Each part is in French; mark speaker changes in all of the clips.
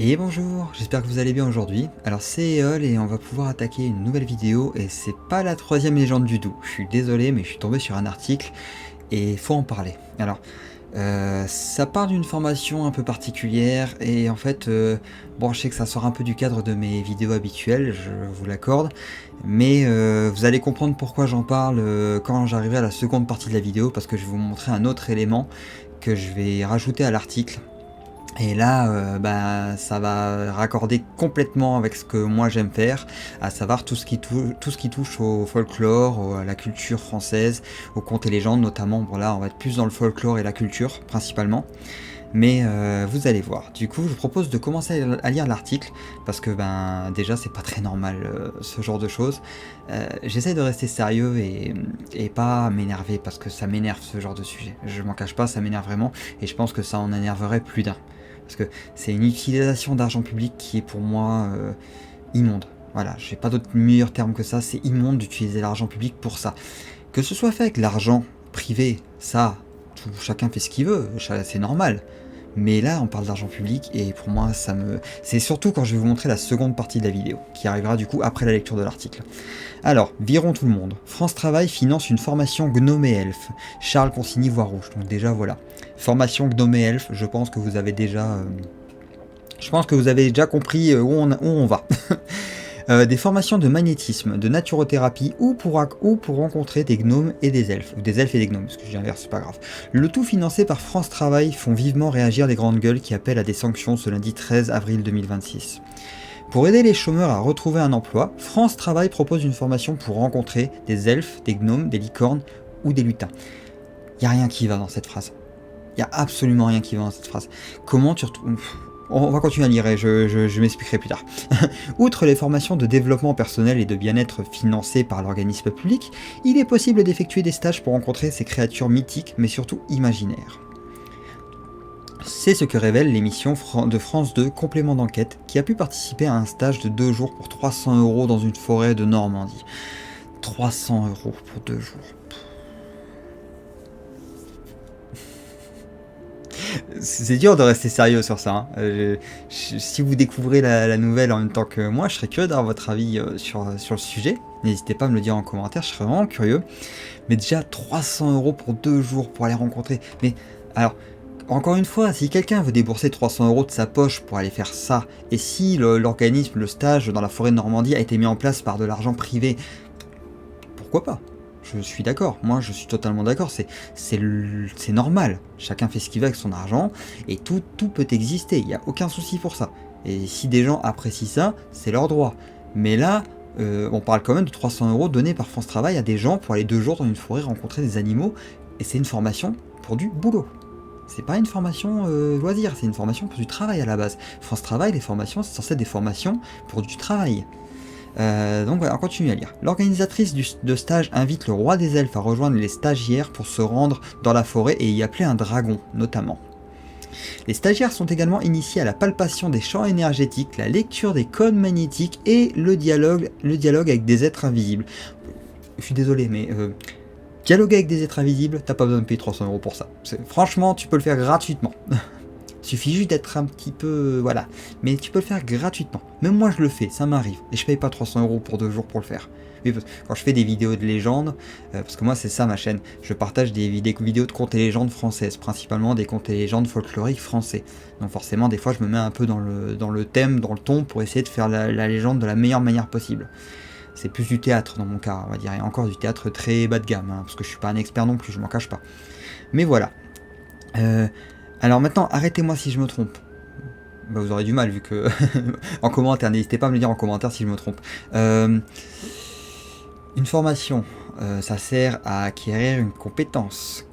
Speaker 1: Et bonjour, j'espère que vous allez bien aujourd'hui. Alors c'est Eol et on va pouvoir attaquer une nouvelle vidéo et c'est pas la troisième légende du doux. Je suis désolé mais je suis tombé sur un article et faut en parler. Alors ça part d'une formation un peu particulière et en fait bon je sais que ça sort un peu du cadre de mes vidéos habituelles, je vous l'accorde, mais vous allez comprendre pourquoi j'en parle quand j'arriverai à la seconde partie de la vidéo parce que je vais vous montrer un autre élément que je vais rajouter à l'article. Et là, ça va raccorder complètement avec ce que moi j'aime faire, à savoir tout ce qui touche au folklore, à la culture française, aux contes et légendes notamment. Bon là, on va être plus dans le folklore et la culture principalement, mais vous allez voir. Du coup, je vous propose de commencer à lire l'article, parce que déjà c'est pas très normal ce genre de choses. J'essaie de rester sérieux et pas m'énerver, parce que ça m'énerve ce genre de sujet. Je m'en cache pas, ça m'énerve vraiment, et je pense que ça en énerverait plus d'un. Parce que c'est une utilisation d'argent public qui est pour moi immonde. Voilà, j'ai pas d'autre meilleur terme que ça, c'est immonde d'utiliser l'argent public pour ça. Que ce soit fait avec l'argent privé, ça, chacun fait ce qu'il veut, c'est normal. Mais là, on parle d'argent public et pour moi, ça me... C'est surtout quand je vais vous montrer la seconde partie de la vidéo, qui arrivera du coup après la lecture de l'article. Alors, virons tout le monde. France Travail finance une formation Gnome et Elfe. Charles Consigny voix rouge, donc déjà voilà. Formation Gnome et Elfe, je pense que vous avez déjà... compris où on va. Des formations de magnétisme, de naturothérapie ou pour rencontrer des gnomes et des elfes. Ou des elfes et des gnomes, parce que j'inverse, c'est pas grave. Le tout financé par France Travail font vivement réagir les grandes gueules qui appellent à des sanctions ce lundi 13 avril 2026. Pour aider les chômeurs à retrouver un emploi, France Travail propose une formation pour rencontrer des elfes, des gnomes, des licornes ou des lutins. Y a rien qui va dans cette phrase. Y a absolument rien qui va dans cette phrase. Comment tu retrouves... On va continuer à lire et je m'expliquerai plus tard. Outre les formations de développement personnel et de bien-être financées par l'organisme public, il est possible d'effectuer des stages pour rencontrer ces créatures mythiques mais surtout imaginaires. C'est ce que révèle l'émission de France 2 Complément d'enquête, qui a pu participer à un stage de 2 jours pour 300 € dans une forêt de Normandie. 300 € pour 2 jours. C'est dur de rester sérieux sur ça. Hein. Si vous découvrez la nouvelle en même temps que moi, je serais curieux d'avoir votre avis sur le sujet. N'hésitez pas à me le dire en commentaire, je serais vraiment curieux. Mais déjà, 300 € pour 2 jours pour aller rencontrer... Mais alors... Encore une fois, si quelqu'un veut débourser 300 € de sa poche pour aller faire ça, et si l'organisme, le stage dans la forêt de Normandie a été mis en place par de l'argent privé, pourquoi pas? Je suis d'accord, moi je suis totalement d'accord, c'est normal, chacun fait ce qu'il veut avec son argent, et tout peut exister, il n'y a aucun souci pour ça. Et si des gens apprécient ça, c'est leur droit. Mais là, on parle quand même de 300 € donnés par France Travail à des gens pour aller 2 jours dans une forêt rencontrer des animaux, et c'est une formation pour du boulot. C'est pas une formation loisir, c'est une formation pour du travail à la base. France Travail, les formations, c'est censé être des formations pour du travail. Donc voilà, on continue à lire. L'organisatrice de stage invite le roi des elfes à rejoindre les stagiaires pour se rendre dans la forêt et y appeler un dragon, notamment. Les stagiaires sont également initiés à la palpation des champs énergétiques, la lecture des codes magnétiques et le dialogue avec des êtres invisibles. Je suis désolé, mais... dialoguer avec des êtres invisibles, t'as pas besoin de payer 300 € pour ça. Franchement, tu peux le faire gratuitement. Suffit juste d'être un petit peu... voilà. Mais tu peux le faire gratuitement. Même moi, je le fais, ça m'arrive. Et je paye pas 300 € pour 2 jours pour le faire. Oui, quand je fais des vidéos de légendes, parce que moi, c'est ça ma chaîne, je partage des vidéos de contes et légendes françaises, principalement des contes et légendes folkloriques français. Donc forcément, des fois, je me mets un peu dans le thème, dans le ton, pour essayer de faire la légende de la meilleure manière possible. C'est plus du théâtre dans mon cas, on va dire, et encore du théâtre très bas de gamme, hein, parce que je suis pas un expert non plus, je m'en cache pas. Mais voilà. Alors maintenant, arrêtez-moi si je me trompe. Vous aurez du mal vu que... en commentaire, n'hésitez pas à me le dire en commentaire si je me trompe. Une formation, ça sert à acquérir une compétence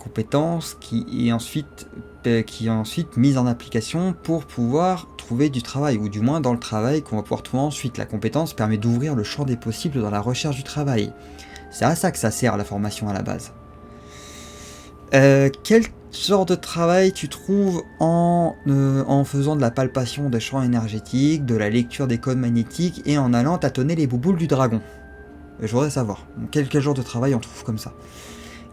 Speaker 1: qui est ensuite mise en application pour pouvoir trouver du travail, ou du moins dans le travail qu'on va pouvoir trouver ensuite. La compétence permet d'ouvrir le champ des possibles dans la recherche du travail. C'est à ça que ça sert la formation à la base. Quel genre de travail tu trouves en faisant de la palpation des champs énergétiques, de la lecture des codes magnétiques et en allant tâtonner les bouboules du dragon? Je voudrais savoir, quel genre de travail on trouve comme ça.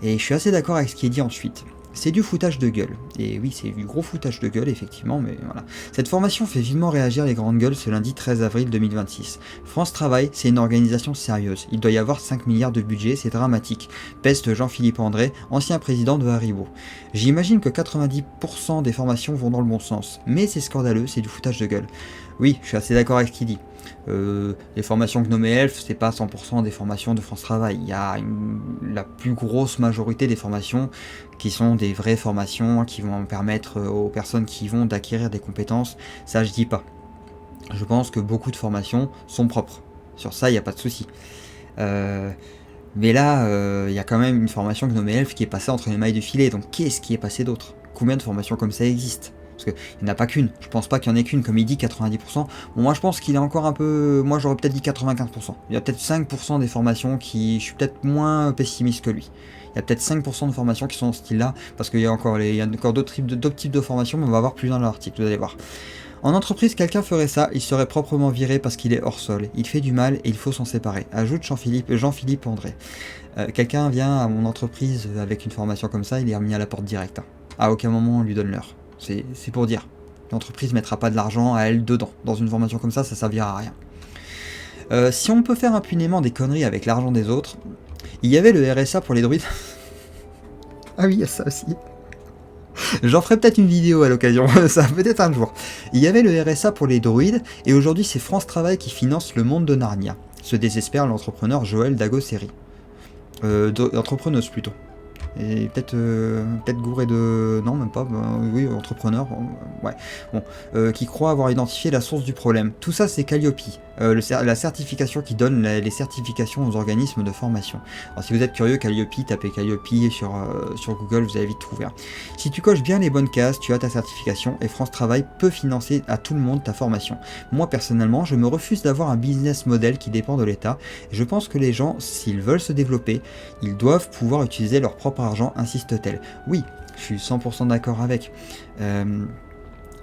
Speaker 1: Et je suis assez d'accord avec ce qui est dit ensuite. C'est du foutage de gueule. Et oui, c'est du gros foutage de gueule, effectivement, mais voilà. Cette formation fait vivement réagir les grandes gueules ce lundi 13 avril 2026. France Travail, c'est une organisation sérieuse. Il doit y avoir 5 milliards de budget, c'est dramatique. Peste Jean-Philippe André, ancien président de Haribo. J'imagine que 90% des formations vont dans le bon sens. Mais c'est scandaleux, c'est du foutage de gueule. Oui, je suis assez d'accord avec ce qu'il dit. Les formations Gnome et Elf, c'est pas 100% des formations de France Travail. Il y a la plus grosse majorité des formations qui sont des vraies formations qui vont permettre aux personnes qui y vont d'acquérir des compétences. Ça, je dis pas. Je pense que beaucoup de formations sont propres. Sur ça, il n'y a pas de souci. Mais là, il y a quand même une formation Gnome et Elf qui est passée entre les mailles du filet. Donc, qu'est-ce qui est passé d'autre? Combien de formations comme ça existent? Parce qu'il n'y en a pas qu'une, je pense pas qu'il y en ait qu'une, comme il dit 90%. Bon, moi je pense qu'il est encore un peu... Moi j'aurais peut-être dit 95%. Il y a peut-être 5% des formations qui... Je suis peut-être moins pessimiste que lui. Il y a peut-être 5% de formations qui sont dans ce style-là, parce qu'il y a encore, d'autres types de formations, mais on va voir plus dans l'article, vous allez voir. En entreprise, quelqu'un ferait ça, il serait proprement viré parce qu'il est hors sol. Il fait du mal et il faut s'en séparer. Ajoute Jean-Philippe André. Quelqu'un vient à mon entreprise avec une formation comme ça, il est remis à la porte directe. À aucun moment on lui donne l'heure. C'est pour dire. L'entreprise mettra pas de l'argent à elle dedans. Dans une formation comme ça servira à rien. Si on peut faire impunément des conneries avec l'argent des autres, il y avait le RSA pour les druides. Ah oui, il y a ça aussi. J'en ferai peut-être une vidéo à l'occasion, ça peut-être un jour. Il y avait le RSA pour les druides, et aujourd'hui c'est France Travail qui finance le monde de Narnia. Se désespère l'entrepreneur Joël Dagosseri. Entrepreneuse plutôt. Et peut-être gouré de... Non, même pas, oui, entrepreneur, ouais, bon, qui croit avoir identifié la source du problème. Tout ça, c'est Calliope, la certification qui donne les certifications aux organismes de formation. Alors, si vous êtes curieux, Calliope, tapez Calliope sur Google, vous allez vite trouver. Si tu coches bien les bonnes cases, tu as ta certification, et France Travail peut financer à tout le monde ta formation. Moi, personnellement, je me refuse d'avoir un business model qui dépend de l'État, et je pense que les gens, s'ils veulent se développer, ils doivent pouvoir utiliser leur propre argent, insiste-t-elle. Oui, je suis 100% d'accord avec.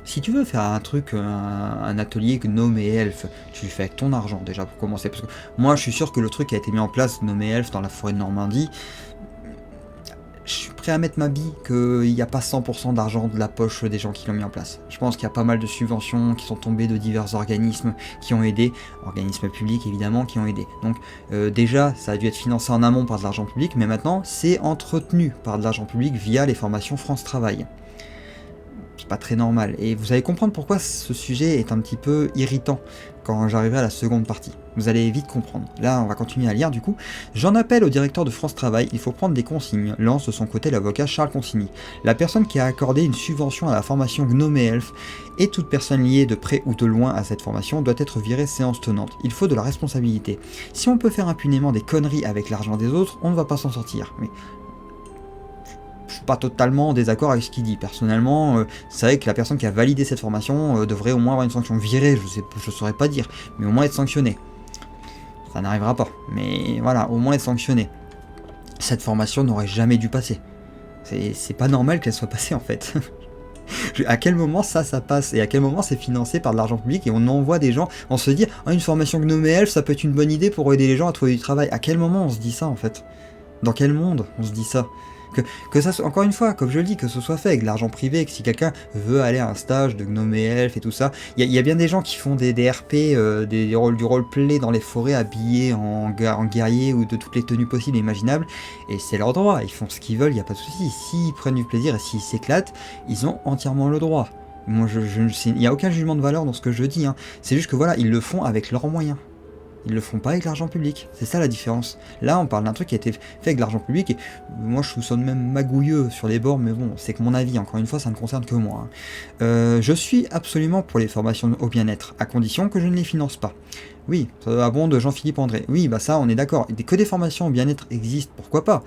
Speaker 1: Si tu veux faire un truc, un atelier Gnome et Elf, tu le fais avec ton argent déjà pour commencer. Parce que moi je suis sûr que le truc qui a été mis en place, Gnome et Elf, dans la forêt de Normandie, je suis prêt à mettre ma bille qu'il n'y a pas 100% d'argent de la poche des gens qui l'ont mis en place. Je pense qu'il y a pas mal de subventions qui sont tombées de divers organismes qui ont aidé, organismes publics évidemment, qui ont aidé. Donc déjà, ça a dû être financé en amont par de l'argent public, mais maintenant, c'est entretenu par de l'argent public via les formations France Travail. C'est pas très normal. Et vous allez comprendre pourquoi ce sujet est un petit peu irritant quand j'arriverai à la seconde partie. Vous allez vite comprendre. Là, on va continuer à lire du coup. J'en appelle au directeur de France Travail, il faut prendre des consignes, lance de son côté l'avocat Charles Consigny. La personne qui a accordé une subvention à la formation Gnome et Elf et toute personne liée de près ou de loin à cette formation doit être virée séance tenante. Il faut de la responsabilité. Si on peut faire impunément des conneries avec l'argent des autres, on ne va pas s'en sortir. Mais je suis pas totalement en désaccord avec ce qu'il dit. Personnellement, c'est vrai que la personne qui a validé cette formation devrait au moins avoir une sanction virée, je saurais pas dire, mais au moins être sanctionné. Ça n'arrivera pas, mais voilà, au moins être sanctionné. Cette formation n'aurait jamais dû passer. C'est pas normal qu'elle soit passée en fait. À quel moment ça passe, et à quel moment c'est financé par de l'argent public et on envoie des gens, on se dit une formation Gnome et Elf ça peut être une bonne idée pour aider les gens à trouver du travail. À quel moment on se dit ça en fait? Dans quel monde on se dit ça? Que ça soit, encore une fois, comme je le dis, que ce soit fait avec de l'argent privé, que si quelqu'un veut aller à un stage de Gnome et Elf et tout ça, il y a bien des gens qui font des RP, du roleplay dans les forêts habillés en guerrier ou de toutes les tenues possibles et imaginables, et c'est leur droit, ils font ce qu'ils veulent, il n'y a pas de souci. S'ils prennent du plaisir et s'ils s'éclatent, ils ont entièrement le droit. Moi, il n'y a aucun jugement de valeur dans ce que je dis, hein. C'est juste que voilà, ils le font avec leurs moyens. Ils le font pas avec l'argent public, c'est ça la différence. Là on parle d'un truc qui a été fait avec de l'argent public et moi je trouve ça même magouilleux sur les bords, mais bon, c'est que mon avis, encore une fois ça ne concerne que moi. Je suis absolument pour les formations au bien-être, à condition que je ne les finance pas. Oui, ça va bon de Jean-Philippe André, oui bah ça on est d'accord, que des formations au bien-être existent, pourquoi pas.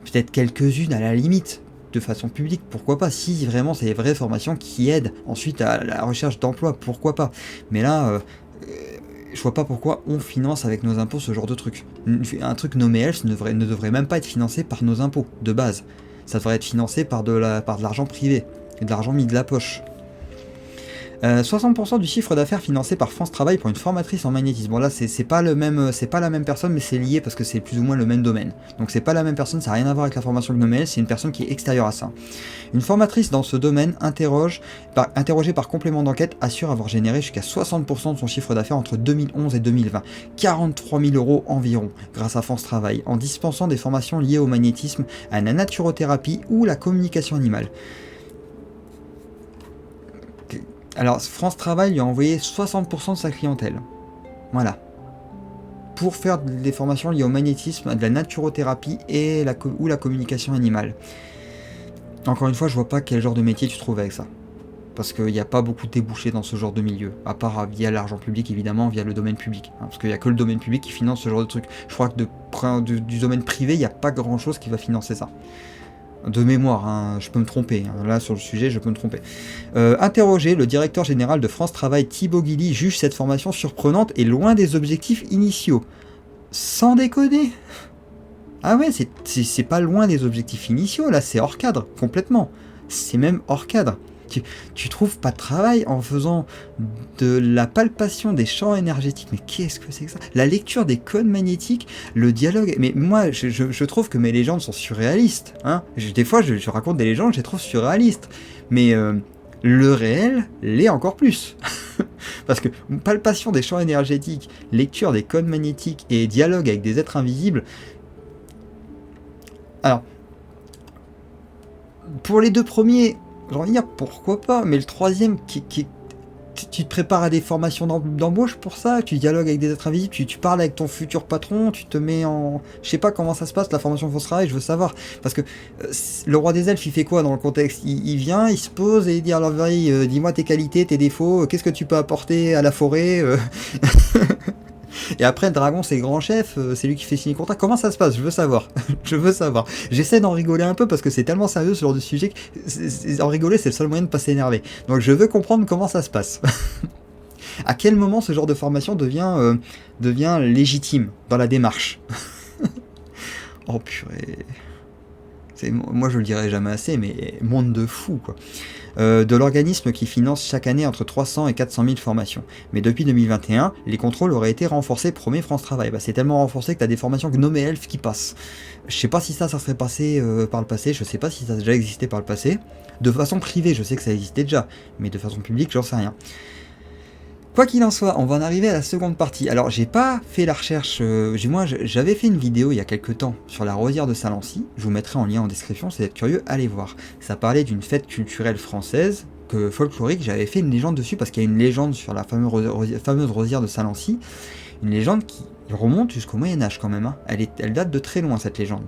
Speaker 1: Peut-être quelques-unes à la limite, de façon publique, pourquoi pas, si vraiment c'est des vraies formations qui aident ensuite à la recherche d'emploi, pourquoi pas. Mais là... je vois pas pourquoi on finance avec nos impôts ce genre de truc. Un truc nommé Elf ne devrait même pas être financé par nos impôts, de base. Ça devrait être financé par de l'argent privé, et de l'argent mis de la poche. 60% du chiffre d'affaires financé par France Travail pour une formatrice en magnétisme. Bon là c'est pas le même, c'est pas la même personne, mais c'est lié parce que c'est plus ou moins le même domaine. Donc c'est pas la même personne, ça n'a rien à voir avec la formation Gnomel, c'est une personne qui est extérieure à ça. Une formatrice dans ce domaine, interrogée par complément d'enquête, assure avoir généré jusqu'à 60% de son chiffre d'affaires entre 2011 et 2020, 43 000 € environ, grâce à France Travail, en dispensant des formations liées au magnétisme, à la naturothérapie ou la communication animale. Alors, France Travail lui a envoyé 60% de sa clientèle. Voilà. Pour faire des formations liées au magnétisme, de la naturothérapie et la communication animale. Encore une fois, je vois pas quel genre de métier tu trouves avec ça. Parce qu'il n'y a pas beaucoup de débouchés dans ce genre de milieu. À part via l'argent public, évidemment, via le domaine public. Parce qu'il n'y a que le domaine public qui finance ce genre de truc. Je crois que du domaine privé, il n'y a pas grand chose qui va financer ça. De mémoire, hein, je peux me tromper, hein. Là sur le sujet je peux me tromper. Interrogé, le directeur général de France Travail Thibaut Guilly juge cette formation surprenante et loin des objectifs initiaux. Sans déconner. Ah ouais, c'est pas loin des objectifs initiaux, là c'est hors cadre, complètement. C'est même hors cadre. Tu trouves pas de travail en faisant de la palpation des champs énergétiques. Mais qu'est-ce que c'est que ça? La lecture des codes magnétiques, le dialogue. Mais moi, je trouve que mes légendes sont surréalistes. Hein, des fois, je raconte des légendes, je les trouve surréalistes. Mais le réel l'est encore plus. Parce que palpation des champs énergétiques, lecture des codes magnétiques et dialogue avec des êtres invisibles. Alors, pour les deux premiers, j'ai envie de dire pourquoi pas, mais le troisième, tu te prépares à des formations d'embauche pour ça, tu dialogues avec des êtres invisibles, tu parles avec ton futur patron, tu te mets en... Je sais pas comment ça se passe, la formation France Travail, je veux savoir. Parce que le roi des elfes, il fait quoi dans le contexte? Il vient, il se pose et il dit alors dis-moi tes qualités, tes défauts, qu'est-ce que tu peux apporter à la forêt Et après, le dragon, c'est le grand chef, c'est lui qui fait signer le contrat. Comment ça se passe? Je veux savoir. Je veux savoir. J'essaie d'en rigoler un peu parce que c'est tellement sérieux ce genre de sujet que en rigoler, c'est le seul moyen de pas s'énerver. Donc je veux comprendre comment ça se passe. À quel moment ce genre de formation devient légitime dans la démarche? Oh purée. Moi je le dirai jamais assez, mais monde de fou quoi. De l'organisme qui finance chaque année entre 300 et 400 000 formations. Mais depuis 2021, les contrôles auraient été renforcés, promet France Travail. Bah, c'est tellement renforcé que tu as des formations Gnome et Elf qui passent. Je sais pas si ça serait passé par le passé, je sais pas si ça a déjà existé par le passé. De façon privée, je sais que ça existait déjà, mais de façon publique, j'en sais rien. Quoi qu'il en soit, on va en arriver à la seconde partie. Alors, j'ai pas fait la recherche, moi j'avais fait une vidéo il y a quelques temps sur la rosière de Salancy, je vous mettrai en lien en description, si vous êtes curieux, allez voir. Ça parlait d'une fête culturelle française, folklorique, j'avais fait une légende dessus parce qu'il y a une légende sur la fameuse rosière de Salancy, une légende qui remonte jusqu'au Moyen-Âge quand même, hein. Elle date de très loin cette légende.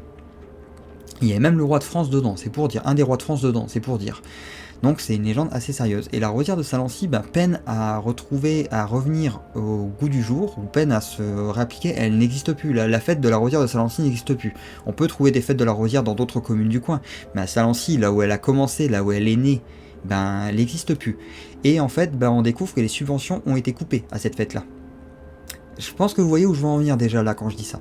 Speaker 1: Il y avait même le roi de France dedans, c'est pour dire, un des rois de France dedans, c'est pour dire. Donc c'est une légende assez sérieuse. Et la rosière de Salancy peine à revenir au goût du jour, ou peine à se réappliquer, elle n'existe plus. La fête de la rosière de Salancy n'existe plus. On peut trouver des fêtes de la rosière dans d'autres communes du coin, mais à Salancy, là où elle a commencé, là où elle est née, elle n'existe plus. Et en fait, on découvre que les subventions ont été coupées à cette fête-là. Je pense que vous voyez où je veux en venir déjà là quand je dis ça.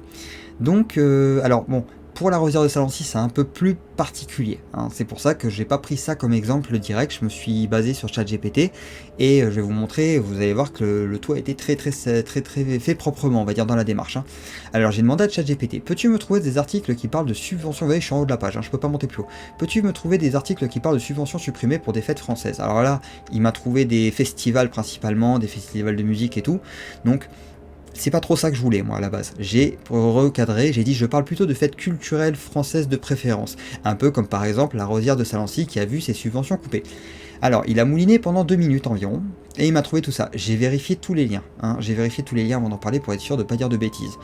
Speaker 1: Donc, alors bon... Pour la rosière de Salancy, c'est un peu plus particulier, hein. C'est pour ça que j'ai pas pris ça comme exemple direct, je me suis basé sur ChatGPT et je vais vous montrer, vous allez voir que le tout a été très fait proprement, on va dire, dans la démarche, hein. Alors j'ai demandé à ChatGPT, peux-tu me trouver des articles qui parlent de subventions, vous voyez je suis en haut de la page, hein, je peux pas monter plus haut, peux-tu me trouver des articles qui parlent de subventions supprimées pour des fêtes françaises? Alors là, il m'a trouvé des festivals principalement, des festivals de musique et tout, donc... C'est pas trop ça que je voulais, moi, à la base. J'ai recadré, j'ai dit je parle plutôt de fêtes culturelles françaises de préférence. Un peu comme par exemple la rosière de Salancy qui a vu ses subventions coupées. Alors, il a mouliné pendant 2 minutes environ, et il m'a trouvé tout ça. J'ai vérifié tous les liens, hein. J'ai vérifié tous les liens avant d'en parler pour être sûr de ne pas dire de bêtises.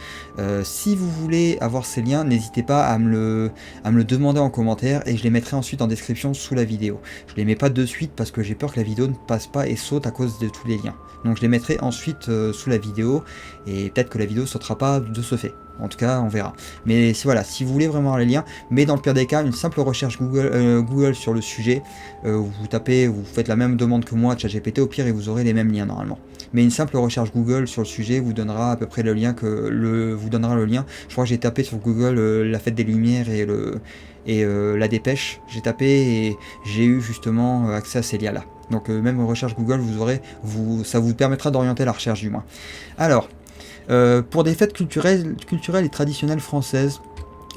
Speaker 1: Si vous voulez avoir ces liens, n'hésitez pas à me le demander en commentaire, et je les mettrai ensuite en description sous la vidéo. Je les mets pas de suite parce que j'ai peur que la vidéo ne passe pas et saute à cause de tous les liens. Donc je les mettrai ensuite sous la vidéo, et peut-être que la vidéo sautera pas de ce fait. En tout cas, on verra. Mais voilà, si vous voulez vraiment avoir les liens, mais dans le pire des cas, une simple recherche Google sur le sujet, vous tapez, vous faites la même demande que moi, ChatGPT, au pire, et vous aurez les mêmes liens normalement. Mais une simple recherche Google sur le sujet vous donnera à peu près le lien vous donnera le lien. Je crois que j'ai tapé sur Google la fête des Lumières et la dépêche. J'ai tapé et j'ai eu justement accès à ces liens-là. Donc même recherche Google, ça vous permettra d'orienter la recherche du moins. Alors, pour des fêtes culturelles et traditionnelles françaises,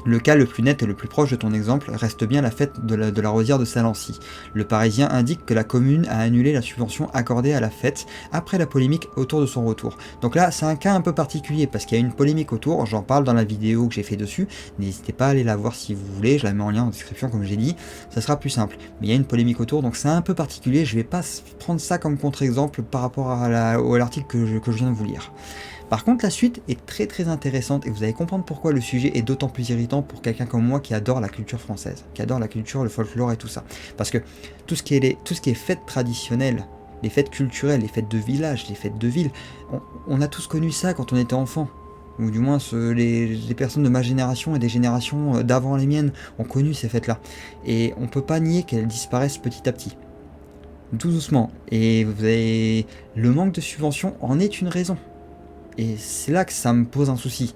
Speaker 1: le cas le plus net et le plus proche de ton exemple reste bien la fête de la Rosière de Salancy. Le Parisien indique que la commune a annulé la subvention accordée à la fête après la polémique autour de son retour. Donc là, c'est un cas un peu particulier parce qu'il y a une polémique autour, j'en parle dans la vidéo que j'ai fait dessus, n'hésitez pas à aller la voir si vous voulez, je la mets en lien en description comme j'ai dit, ça sera plus simple. Mais il y a une polémique autour, donc c'est un peu particulier, je vais pas prendre ça comme contre-exemple par rapport à l'article que je viens de vous lire. Par contre, la suite est très très intéressante et vous allez comprendre pourquoi le sujet est d'autant plus irritant pour quelqu'un comme moi qui adore la culture française, qui adore la culture, le folklore et tout ça. Parce que tout ce qui est fêtes traditionnelles, les fêtes culturelles, les fêtes de village, les fêtes de ville, on a tous connu ça quand on était enfant. Ou du moins les personnes de ma génération et des générations d'avant les miennes ont connu ces fêtes-là. Et on peut pas nier qu'elles disparaissent petit à petit. Tout doucement. Et le manque de subventions en est une raison. Et c'est là que ça me pose un souci.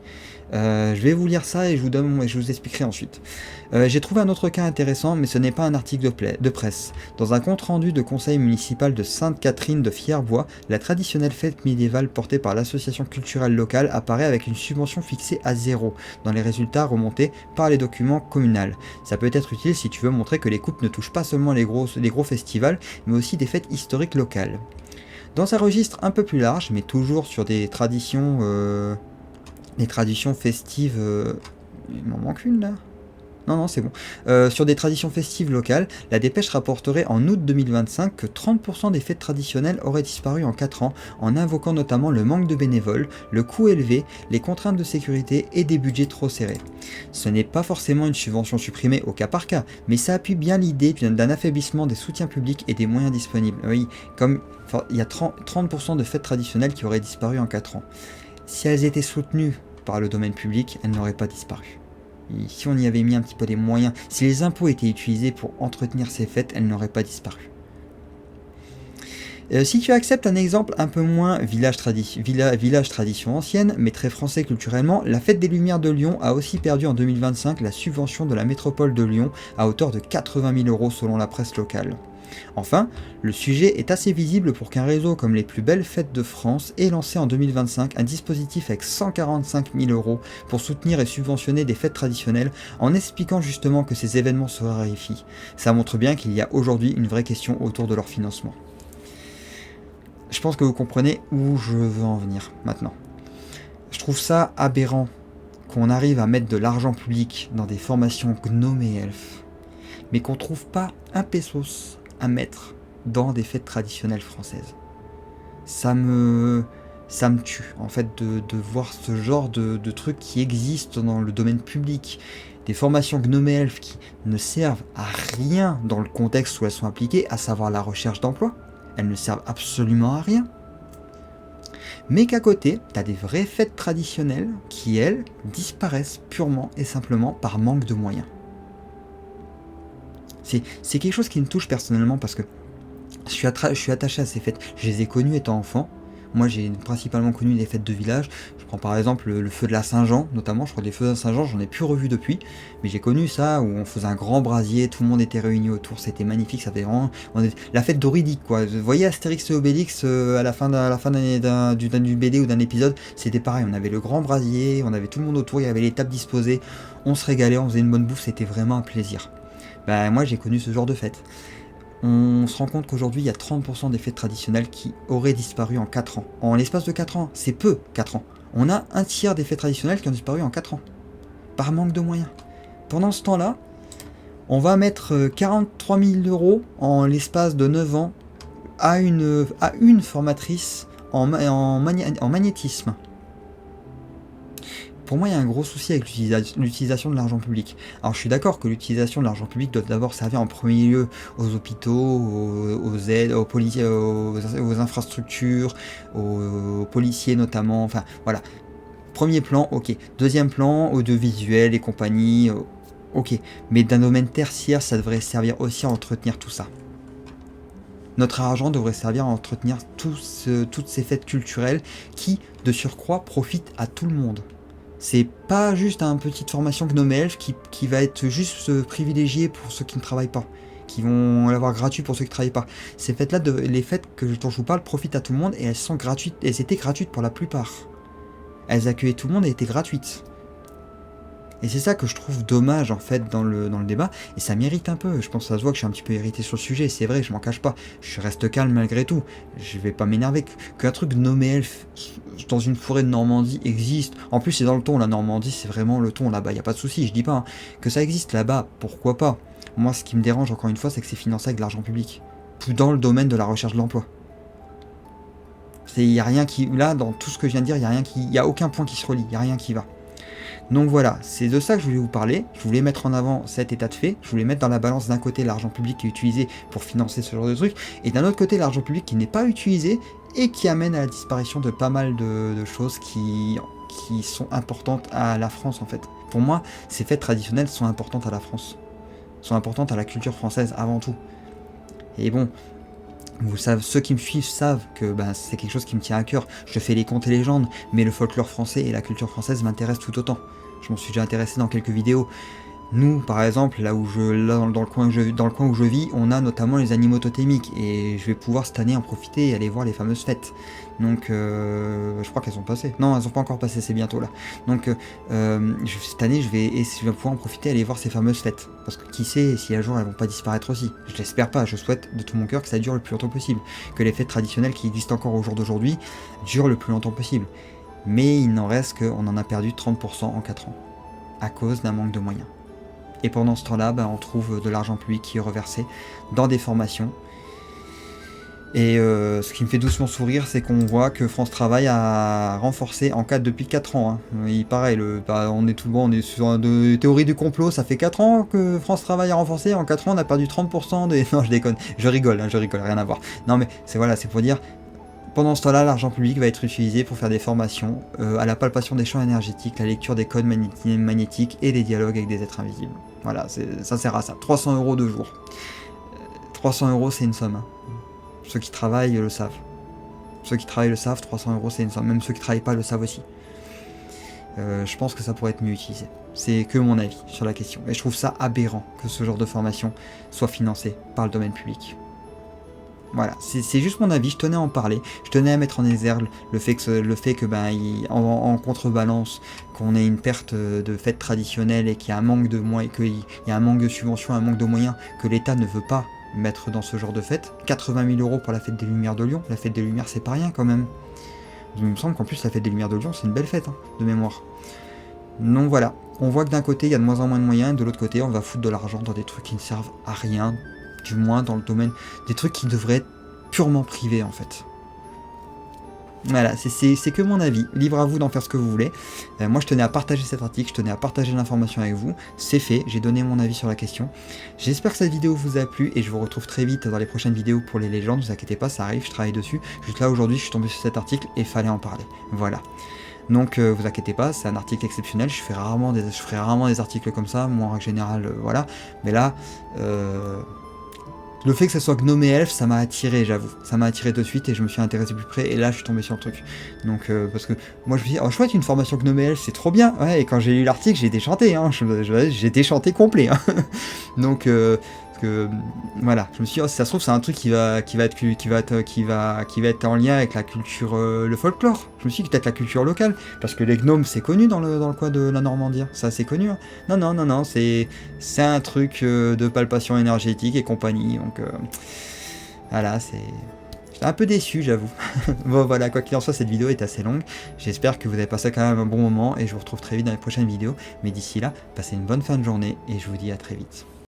Speaker 1: Je vais vous lire ça et je vous expliquerai ensuite. J'ai trouvé un autre cas intéressant, mais ce n'est pas un article de presse. Dans un compte-rendu de conseil municipal de Sainte-Catherine de Fierbois, la traditionnelle fête médiévale portée par l'association culturelle locale apparaît avec une subvention fixée à 0 dans les résultats remontés par les documents communaux. Ça peut être utile si tu veux montrer que les coupes ne touchent pas seulement les gros festivals, mais aussi des fêtes historiques locales. Dans un registre un peu plus large, mais toujours sur des traditions festives... il m'en manque une là ? Non, c'est bon. Sur des traditions festives locales, la dépêche rapporterait en août 2025 que 30% des fêtes traditionnelles auraient disparu en 4 ans, en invoquant notamment le manque de bénévoles, le coût élevé, les contraintes de sécurité et des budgets trop serrés. Ce n'est pas forcément une subvention supprimée au cas par cas, mais ça appuie bien l'idée d'un affaiblissement des soutiens publics et des moyens disponibles. Oui, comme il y a 30% de fêtes traditionnelles qui auraient disparu en 4 ans. Si elles étaient soutenues par le domaine public, elles n'auraient pas disparu. Et si on y avait mis un petit peu des moyens, si les impôts étaient utilisés pour entretenir ces fêtes, elles n'auraient pas disparu. Si tu acceptes un exemple un peu moins village tradition ancienne, mais très français culturellement, la Fête des Lumières de Lyon a aussi perdu en 2025 la subvention de la métropole de Lyon à hauteur de 80 000 € selon la presse locale. Enfin, le sujet est assez visible pour qu'un réseau comme les plus belles fêtes de France ait lancé en 2025 un dispositif avec 145 000 € pour soutenir et subventionner des fêtes traditionnelles en expliquant justement que ces événements se raréfient. Ça montre bien qu'il y a aujourd'hui une vraie question autour de leur financement. Je pense que vous comprenez où je veux en venir maintenant. Je trouve ça aberrant qu'on arrive à mettre de l'argent public dans des formations gnome et elfes, mais qu'on trouve pas un pesos à mettre dans des fêtes traditionnelles françaises. Ça me tue en fait de voir ce genre de trucs qui existent dans le domaine public, des formations gnome et elfes qui ne servent à rien dans le contexte où elles sont appliquées, à savoir la recherche d'emploi. Elles ne servent absolument à rien. Mais qu'à côté, t'as des vraies fêtes traditionnelles qui, elles, disparaissent purement et simplement par manque de moyens. C'est quelque chose qui me touche personnellement parce que je suis attaché à ces fêtes. Je les ai connues étant enfant. Moi, j'ai principalement connu des fêtes de village. Je prends par exemple le feu de la Saint-Jean, notamment. Je crois que les feux de la Saint-Jean, j'en ai plus revu depuis. Mais j'ai connu ça où on faisait un grand brasier, tout le monde était réuni autour. C'était magnifique. Ça fait vraiment la fête d'Auridique, quoi. Vous voyez Astérix et Obélix à la fin du BD ou d'un épisode, c'était pareil. On avait le grand brasier, on avait tout le monde autour, il y avait les tables disposées. On se régalait, on faisait une bonne bouffe. C'était vraiment un plaisir. Moi, j'ai connu ce genre de fête. On se rend compte qu'aujourd'hui, il y a 30% des fêtes traditionnelles qui auraient disparu en 4 ans. En l'espace de 4 ans, c'est peu, 4 ans. On a un tiers des fêtes traditionnelles qui ont disparu en 4 ans. Par manque de moyens. Pendant ce temps-là, on va mettre 43 000 € en l'espace de 9 ans à une formatrice en magnétisme. Pour moi, il y a un gros souci avec l'utilisation de l'argent public. Alors, je suis d'accord que l'utilisation de l'argent public doit d'abord servir en premier lieu aux hôpitaux, aux aides, aux policiers, aux infrastructures, aux policiers notamment. Enfin, voilà. Premier plan, ok. Deuxième plan, audiovisuel et compagnie, ok. Mais d'un domaine tertiaire, ça devrait servir aussi à entretenir tout ça. Notre argent devrait servir à entretenir toutes ces fêtes culturelles qui, de surcroît, profitent à tout le monde. C'est pas juste une petite formation Gnome Elf qui va être juste privilégiée pour ceux qui ne travaillent pas, qui vont l'avoir gratuit pour ceux qui ne travaillent pas. Ces fêtes-là, les fêtes dont je vous parle, profitent à tout le monde et elles sont gratuites. Elles étaient gratuites pour la plupart. Elles accueillaient tout le monde et étaient gratuites. Et c'est ça que je trouve dommage en fait dans le débat, et ça m'irrite un peu, je pense que ça se voit que je suis un petit peu irrité sur le sujet, c'est vrai, je m'en cache pas, je reste calme malgré tout, je vais pas m'énerver, qu'un truc nommé elfe dans une forêt de Normandie existe, en plus c'est dans le ton, la Normandie c'est vraiment le ton là-bas, y a pas de souci, je dis pas, hein. Que ça existe là-bas, pourquoi pas. Moi ce qui me dérange encore une fois c'est que c'est financé avec de l'argent public, plus dans le domaine de la recherche de l'emploi. Y a rien qui, là dans tout ce que je viens de dire, y a aucun point qui se relie, y a rien qui va. Donc voilà, c'est de ça que je voulais vous parler, je voulais mettre en avant cet état de fait, je voulais mettre dans la balance d'un côté l'argent public qui est utilisé pour financer ce genre de trucs, et d'un autre côté l'argent public qui n'est pas utilisé et qui amène à la disparition de pas mal de choses qui sont importantes à la France en fait. Pour moi, ces fêtes traditionnelles sont importantes à la France, sont importantes à la culture française avant tout. Et bon, vous savez, ceux qui me suivent savent que c'est quelque chose qui me tient à cœur. Je fais les contes et légendes, mais le folklore français et la culture française m'intéressent tout autant. Je m'en suis déjà intéressé dans quelques vidéos. Nous, par exemple, dans le coin où je vis, on a notamment les animaux totémiques, et je vais pouvoir cette année en profiter et aller voir les fameuses fêtes. Donc, je crois qu'elles sont passées. Non, elles sont pas encore passées, c'est bientôt là. Donc, cette année, je vais pouvoir en profiter et aller voir ces fameuses fêtes. Parce que qui sait si un jour elles vont pas disparaître aussi. Je l'espère pas, je souhaite de tout mon cœur que ça dure le plus longtemps possible. Que les fêtes traditionnelles qui existent encore au jour d'aujourd'hui durent le plus longtemps possible. Mais il n'en reste qu'on en a perdu 30% en 4 ans. À cause d'un manque de moyens. Et pendant ce temps-là, on trouve de l'argent public qui est reversé dans des formations. Et ce qui me fait doucement sourire, c'est qu'on voit que France Travail a renforcé depuis 4 ans. Hein. Pareil, on est tout bon, on est sur de théorie du complot, ça fait 4 ans que France Travail a renforcé, en 4 ans on a perdu 30% des... Non, je déconne, je rigole, rien à voir. Non mais c'est pour dire... Pendant ce temps-là, l'argent public va être utilisé pour faire des formations à la palpation des champs énergétiques, la lecture des codes magnétiques et les dialogues avec des êtres invisibles. Voilà, ça sert à ça. 300 € de jour. 300 € c'est une somme. Hein. Ceux qui travaillent le savent. 300 € c'est une somme. Même ceux qui travaillent pas le savent aussi. Je pense que ça pourrait être mieux utilisé. C'est que mon avis sur la question. Et je trouve ça aberrant que ce genre de formation soit financé par le domaine public. Voilà, c'est juste mon avis, je tenais à en parler, je tenais à mettre en exergue le fait que en contrebalance, qu'on ait une perte de fêtes traditionnelles et qu'il y a un manque de moyens, qu'il y a un manque de subventions, un manque de moyens, que l'État ne veut pas mettre dans ce genre de fête. 80 000 € pour la fête des Lumières de Lyon, la fête des Lumières c'est pas rien quand même. Il me semble qu'en plus la fête des Lumières de Lyon c'est une belle fête, hein, de mémoire. Donc voilà, on voit que d'un côté il y a de moins en moins de moyens, et de l'autre côté on va foutre de l'argent dans des trucs qui ne servent à rien, du moins dans le domaine des trucs qui devraient être purement privés en fait. Voilà, c'est que mon avis, libre à vous d'en faire ce que vous voulez. Moi je tenais à partager cet article, je tenais à partager l'information avec vous, c'est fait, j'ai donné mon avis sur la question. J'espère que cette vidéo vous a plu et je vous retrouve très vite dans les prochaines vidéos pour les légendes, ne vous inquiétez pas, ça arrive, je travaille dessus. Juste là aujourd'hui je suis tombé sur cet article et fallait en parler, voilà. Donc vous inquiétez pas, c'est un article exceptionnel, je ferai rarement des articles comme ça, moi en règle générale, voilà. Mais là, le fait que ça soit Gnome et Elf, ça m'a attiré, j'avoue. Ça m'a attiré de suite et je me suis intéressé plus près et là je suis tombé sur le truc. Donc parce que moi je me dis, oh chouette, une formation Gnome et Elf, c'est trop bien. Ouais, et quand j'ai lu l'article, j'ai déchanté, hein. J'ai déchanté complet. Hein. Donc voilà, je me suis dit, oh, si ça se trouve c'est un truc qui va être en lien avec la culture, le folklore. Je me suis dit peut-être la culture locale, parce que les gnomes c'est connu dans le coin de la Normandie, ça c'est connu. Hein. Non, c'est un truc de palpation énergétique et compagnie. Donc voilà, j'étais un peu déçu, j'avoue. Bon voilà, quoi qu'il en soit, cette vidéo est assez longue. J'espère que vous avez passé quand même un bon moment et je vous retrouve très vite dans les prochaines vidéos. Mais d'ici là, passez une bonne fin de journée et je vous dis à très vite.